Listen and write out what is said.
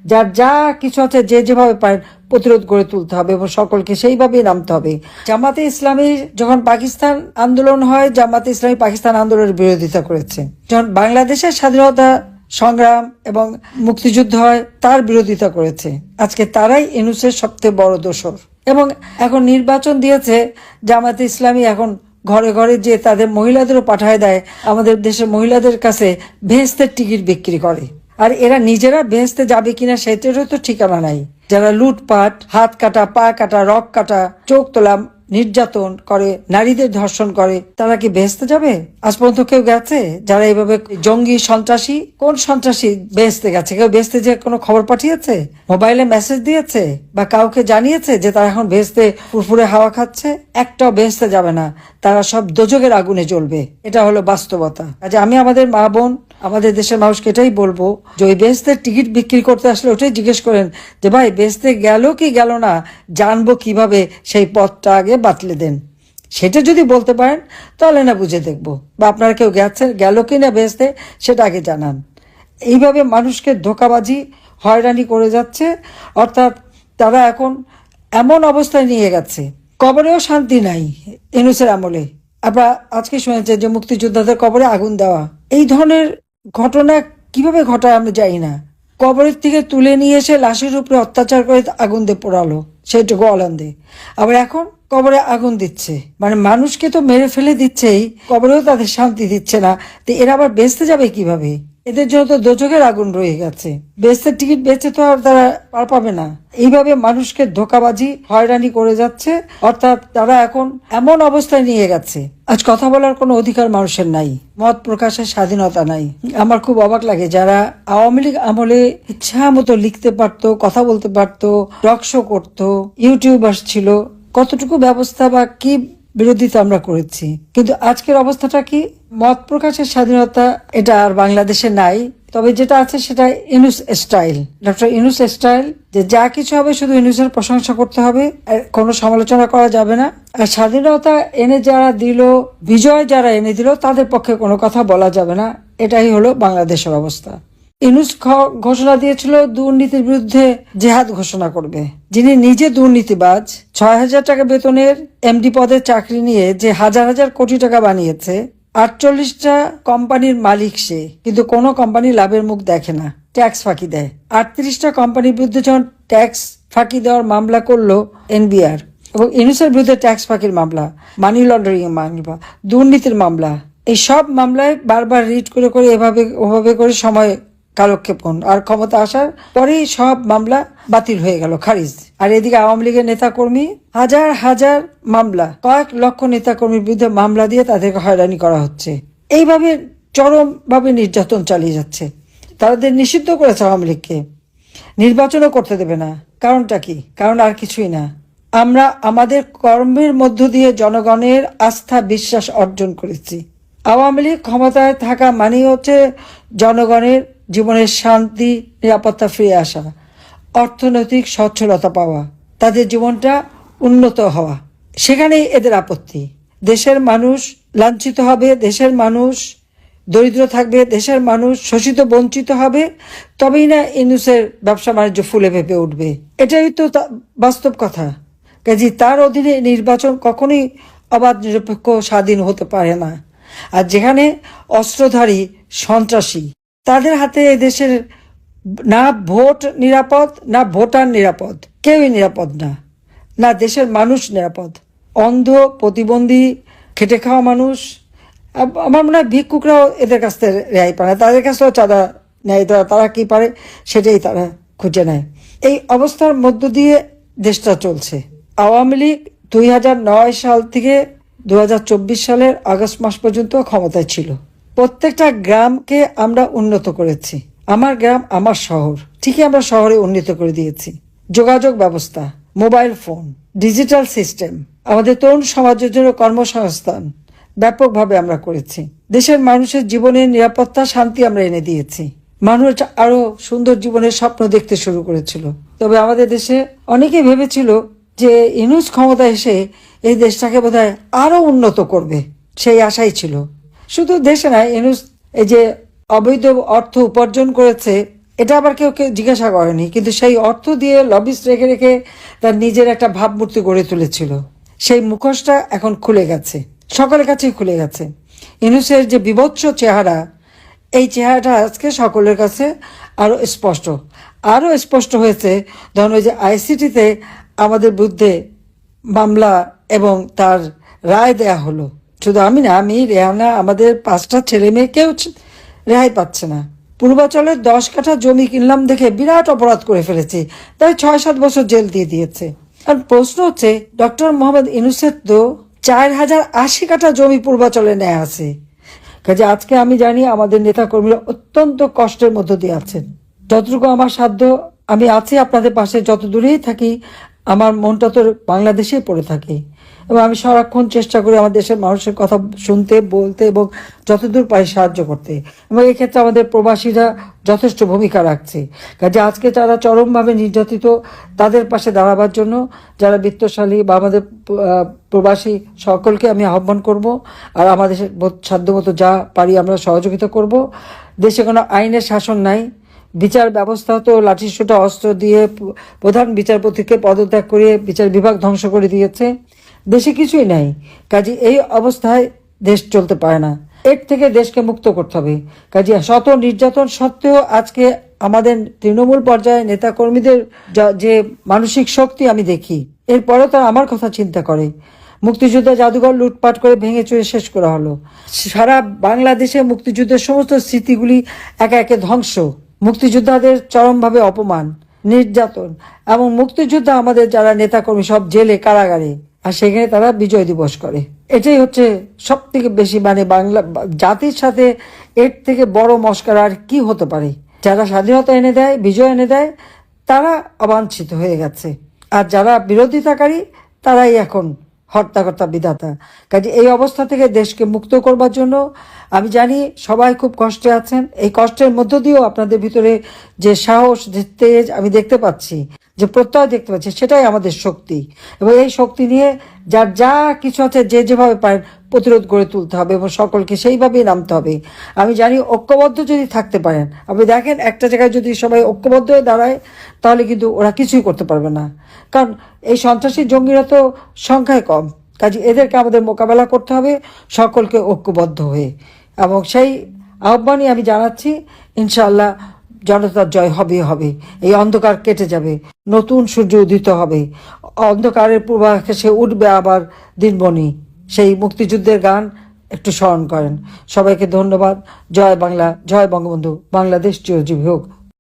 যার যা কিছু আছে যে যেভাবে পারেন প্রতিরোধ গড়ে তুলতে হবে এবং সকলকে সেইভাবেই নামতে হবে। জামাতে ইসলামী যখন পাকিস্তান আন্দোলন হয়, জামাতে ইসলামী পাকিস্তান আন্দোলনের বিরোধিতা করেছে। যখন বাংলাদেশের স্বাধীনতা সংগ্রাম এবং মুক্তিযুদ্ধ হয়, তার বিরোধিতা করেছে। আজকে তারাই ইউনূসের সবচেয়ে বড় দোষর। এবং এখন নির্বাচন দিয়েছে জামাতে ইসলামী, এখন ঘরে ঘরে যে তাদের মহিলাদেরও পাঠায় দেয়, আমাদের দেশের মহিলাদের কাছে বেহেশতের টিকিট বিক্রি করে। আর এরা নিজেরা বেহেশতে যাবে কিনা সেটারও তো ঠিকানা নাই। যারা লুটপাট, হাত কাটা, পা কাটা, রক কাটা, চোখ তোলা, নির্যাতন করে, নারীদের ধর্ষণ করে, তারা কি বেহেশতে যাবে? আজ পর্যন্ত কেউ গেছে? যারা এইভাবে জঙ্গি সন্ত্রাসী, কোন সন্ত্রাসী বেহেশতে গেছে? কেউ বেহেশতে যে কোনো খবর পাঠিয়েছে, মোবাইলে মেসেজ দিয়েছে বা কাউকে জানিয়েছে যে তারা এখন বেহেশতে ফুরফুরে হাওয়া খাচ্ছে? একটাও বেহেশতে যাবে না, তারা সব দোজখের আগুনে জ্বলবে। এটা হলো বাস্তবতা। কাজে আমি আমাদের মা বোন, আমাদের দেশের মানুষকে এটাই বলবো যে ওই বেহেশতের টিকিট বিক্রি করতে আসলে ওটাই জিজ্ঞেস করেন যে ভাই বেহেশতে গেল কি গেল না, জানবো কিভাবে, সেই পথটা আগে বাতলে দেন। সেটা যদি বলতে পারেন তাহলে না বুঝে দেখবো, বা আপনারা কেউ গেছেন, গেল কি না বেহেশতে সেটা আগে জানান। এইভাবে মানুষকে ধোঁকাবাজি, হয়রানি করে যাচ্ছে। অর্থাৎ তারা এখন এমন অবস্থায় নিয়ে গেছে, কবরেও শান্তি নাই ইউনূসের আমলে। আপনারা আজকে শুনেছেন যে মুক্তিযোদ্ধাদের কবরে আগুন দেওয়া, এই ধরনের ঘটনা কিভাবে ঘটায় আমরা জানি না। কবরের থেকে তুলে নিয়ে এসে লাশের উপরে অত্যাচার করে আগুন দিয়ে পোড়ালো, সেইটুকু অলান্দে। আবার এখন কবরে আগুন দিচ্ছে, মানে মানুষকে তো মেরে ফেলে দিচ্ছেই, কবরেও তাদের শান্তি দিচ্ছে না। তো এরা আবার বেচতে যাবে কিভাবে? এদের জন্য তো দোজখের আগুন রয়ে গেছে। বেচতে টিকিট বেচে তো আর তারা পার পাবে না। এইভাবে মানুষকে ধোঁকাবাজি, হয়রানি করে যাচ্ছে। অর্থাৎ তারা এখন এমন অবস্থায় নিয়ে গেছে, আজ কথা বলার কোনো অধিকার মানুষের নাই, মত প্রকাশের স্বাধীনতা নাই। আমার খুব অবাক লাগে যারা আওয়ামী লীগ আমলে ইচ্ছা মতো লিখতে পারতো, কথা বলতে পারতো, টক শো করতো, ইউটিউবার্স ছিল, কতটুকু ব্যবস্থা বা কি বিরোধিতা আমরা করেছি। কিন্তু আজকের অবস্থাটা কি? মত প্রকাশের স্বাধীনতা এটা আর বাংলাদেশে নাই। তবে যেটা আছে সেটা Yunus style, doctor Yunus style, যে যা কিছু হবে শুধু ইউনূসের প্রশংসা করতে হবে, কোনো সমালোচনা করা যাবে না। আর স্বাধীনতা এনে যারা দিল, বিজয় যারা এনে দিল, তাদের পক্ষে কোনো কথা বলা যাবে না। এটাই হলো বাংলাদেশের অবস্থা। ইউনূস ঘোষণা দিয়েছিল দুর্নীতির বিরুদ্ধে জেহাদ ঘোষণা করবে। যিনি নিজে দুর্নীতিবাজ, ৬,০০০ টাকা বেতনের এমডি পদের চাকরি নিয়ে যে হাজার হাজার কোটি টাকা বানিয়েছে, ৪৮টা কোম্পানির মালিক সে, কিন্তু কোনো কোম্পানি লাভের মুখ দেখে না, ট্যাক্স ফাঁকি দেয়। ৩৮টা কোম্পানির বিরুদ্ধে যখন ট্যাক্স ফাঁকি দেওয়ার মামলা করলো এনবিআর, এবং ইউনূসের বিরুদ্ধে ট্যাক্স ফাঁকির মামলা, মানি লন্ডারিং এর মামলা, দুর্নীতির মামলা, এই সব মামলায় বারবার রিট করে করে এভাবে ওভাবে করে সময় কালক্ষেপ করুন। আর ক্ষমতা আসার পরেই সব মামলা বাতিল হয়ে গেল, খারিজ। আর এদিকে আওয়ামী লীগের নেতাকর্মী, হাজার হাজার মামলা, কয়েক লক্ষ নেতাকর্মীর বিরুদ্ধে মামলা দিয়ে তাদেরকে হয়রানি করা হচ্ছে। এইভাবে চরমভাবে নির্যাতন চালিয়ে যাচ্ছে। তাদের নিষিদ্ধ করেছে আওয়ামী লীগকে, নির্বাচনও করতে দেবে না। কারণটা কি? কারণ আর কিছুই না, আমরা আমাদের কর্মের মধ্য দিয়ে জনগণের আস্থা বিশ্বাস অর্জন করেছি। আওয়ামী লীগ ক্ষমতায় থাকা মানেই হচ্ছে জনগণের জীবনের শান্তি, নিরাপত্তা ফিরে আসা, অর্থনৈতিক সচ্ছলতা পাওয়া, তাদের জীবনটা উন্নত হওয়া। সেখানেই এদের আপত্তি। দেশের মানুষ লাঞ্ছিত হবে, দেশের মানুষ দরিদ্র থাকবে, দেশের মানুষ শোষিত বঞ্চিত হবে, তবেই না ইউনূসের ব্যবসা বাণিজ্য ফুলে ফেঁপে উঠবে। এটাই তো বাস্তব কথা। কাজে তার অধীনে নির্বাচন কখনোই অবাধ, নিরপেক্ষ, স্বাধীন হতে পারে না। আর যেখানে অস্ত্রধারী সন্ত্রাসী, তাদের হাতে দেশের না ভোট নিরাপদ, না ভোটার নিরাপদ, কেউই নিরাপদ না, না দেশের মানুষ নিরাপদ। অন্ধ, প্রতিবন্ধী, খেটে খাওয়া মানুষ, আমার মনে হয় ভিক্ষুকরাও এদের কাছ থেকে রেহাই পায় না, তাদের কাছেও চাঁদা নেয়। তারা কি পারে সেটাই তারা খুঁজে নেয়। এই অবস্থার মধ্য দিয়ে দেশটা চলছে। আওয়ামী লীগ ২০০৯ সাল থেকে ২০২৪ সালের আগস্ট মাস পর্যন্ত ক্ষমতায় ছিল। প্রত্যেকটা গ্রামকে আমরা উন্নত করেছি। আমার গ্রাম আমার শহর, ঠিকই আমরা শহরে উন্নত করে দিয়েছি। যোগাযোগ ব্যবস্থা, মোবাইল ফোন, ডিজিটাল সিস্টেম, আমাদের তরুণ সমাজের জন্য কর্মসংস্থান ব্যাপকভাবে আমরা করেছি। দেশের মানুষের জীবনের নিরাপত্তা, শান্তি আমরা এনে দিয়েছি। মানুষ আরো সুন্দর জীবনের স্বপ্ন দেখতে শুরু করেছিল। তবে আমাদের দেশে অনেকে ভেবেছিল যে ইউনূস ক্ষমতা এসে এই দেশটাকে বোধহয় আরো উন্নত করবে, সেই আশাই ছিল। শুধু দেশে নয়, ইউনূস এই যে অবৈধ অর্থ উপার্জন করেছে এটা আবার কেউ জিজ্ঞাসা করেনি, কিন্তু সেই অর্থ দিয়ে লবিস্ট রেখে রেখে তার নিজের একটা ভাবমূর্তি গড়ে তুলেছিল। সেই মুখোশটা এখন খুলে গেছে, সকলের কাছেই খুলে গেছে। ইউনূসের যে বিভৎস চেহারা, এই চেহারাটা আজকে সকলের কাছে আরও স্পষ্ট হয়েছে। ধরুন ওই যে আইসিটিতে আমাদের বিরুদ্ধে মামলা এবং তার রায় দেয়া হলো, শুধু আমি না, আমি রেহানা, আমাদের 5টা ছেলে মেয়ে কেউ রেহাই পাচ্ছে না। পূর্বাচলের 10 কাঠা জমি কিনলাম দেখে বিরাট অপরাধ করে ফেলেছি, তাই 6-7 বছর জেল দিয়ে দিয়েছে। আর প্রশ্ন হচ্ছে, ডক্টর মোহাম্মদ ইউনূসের তো 4080 কাঠা জমি পূর্বাচলে নেয় আছে। কাজে আজকে আমি জানি আমাদের নেতাকর্মীরা অত্যন্ত কষ্টের মধ্য দিয়ে আছেন। যতটুকু আমার সাধ্য আমি আছি আপনাদের পাশে, যত দূরেই থাকি আমার মনটা তো বাংলাদেশেই পড়ে থাকে, এবং আমি সারাক্ষণ চেষ্টা করি আমার দেশের মানুষের কথা শুনতে, বলতে এবং যতদূর পারি সাহায্য করতে। এবং এক্ষেত্রে আমাদের প্রবাসীরা যথেষ্ট ভূমিকা রাখছে। কাজে আজকে যারা চরমভাবে নির্যাতিত, তাদের পাশে দাঁড়াবার জন্য যারা বিত্তশালী বা আমাদের প্রবাসী সকলকে আমি আহ্বান করব, আর আমাদের সাধ্যমতো যা পারি আমরা সহযোগিতা করব। দেশে কোনো আইনের শাসন নাই, বিচার ব্যবস্থা তো লাঠিসোঁটা অস্ত্র দিয়ে প্রধান বিচারপতিকে পদত্যাগ করিয়ে বিচার বিভাগ ধ্বংস করে দিয়েছে। দেশে কিছুই নাই। কাজে এই অবস্থায় দেশ চলতে পারে না, এর থেকে দেশকে মুক্ত করতে হবে। কাজে শত নির্যাতন সত্ত্বেও আজকে আমাদের তৃণমূল পর্যায়ে নেতাকর্মীদের যে মানসিক শক্তি আমি দেখি, এরপরেও তারা আমার কথা চিন্তা করে। মুক্তিযোদ্ধা জাদুঘর লুটপাট করে ভেঙে চুরে শেষ করা হলো। সারা বাংলাদেশে মুক্তিযুদ্ধের সমস্ত স্মৃতিগুলি একে একে ধ্বংস। মুক্তিযোদ্ধাদের চরমভাবে অপমান, নির্যাতন, এবং মুক্তিযোদ্ধা আমাদের যারা নেতাকর্মী সব জেলে, কারাগারে, আর সেখানে তারা বিজয় দিবস করে। এটাই হচ্ছে সব থেকে বেশি, মানে বাংলা জাতির সাথে এর থেকে বড় মস্কার আর কি হতে পারে। যারা স্বাধীনতা এনে দেয়, বিজয় এনে দেয়, তারা অবাঞ্ছিত হয়ে গেছে, আর যারা বিরোধিতাকারী তারাই এখন হর্তাকর্তা বিধাতা। কাজে এই অবস্থা থেকে দেশকে মুক্ত করবার জন্য আমি জানি সবাই খুব কষ্টে আছেন। এই কষ্টের মধ্য দিয়েও আপনাদের ভিতরে যে সাহস, যে তেজ আমি দেখতে পাচ্ছি, যে প্রত্যয় দেখতে পাচ্ছি, সেটাই আমাদের শক্তি। এবং এই শক্তি নিয়ে যার যা কিছু আছে যে যেভাবে পারেন প্রতিরোধ গড়ে তুলতে হবে এবং সকলকে সেইভাবেই নামতে হবে। আমি জানি ঐক্যবদ্ধ যদি থাকতে পারেন, আপনি দেখেন একটা জায়গায় যদি সবাই ঐক্যবদ্ধ হয়ে দাঁড়ায়, তাহলে কিন্তু ওরা কিছুই করতে পারবে না। কারণ এই সন্ত্রাসী জঙ্গিরা তো সংখ্যায় কম, কাজে এদেরকে আমাদের মোকাবেলা করতে হবে সকলকে ঐক্যবদ্ধ হয়ে। এবং সেই আহ্বানই আমি জানাচ্ছি, ইনশাআল্লাহ জনতার জয় হবে। এই অন্ধকার কেটে যাবে, নতুন সূর্য উদিত হবে, অন্ধকারের পূর্বাকাশে উঠবে আবার দিনমণি। সেই মুক্তিযুদ্ধের গান একটু স্মরণ করেন। সবাইকে ধন্যবাদ। জয় বাংলা, জয় বঙ্গবন্ধু, বাংলাদেশ চিরজীবী হোক।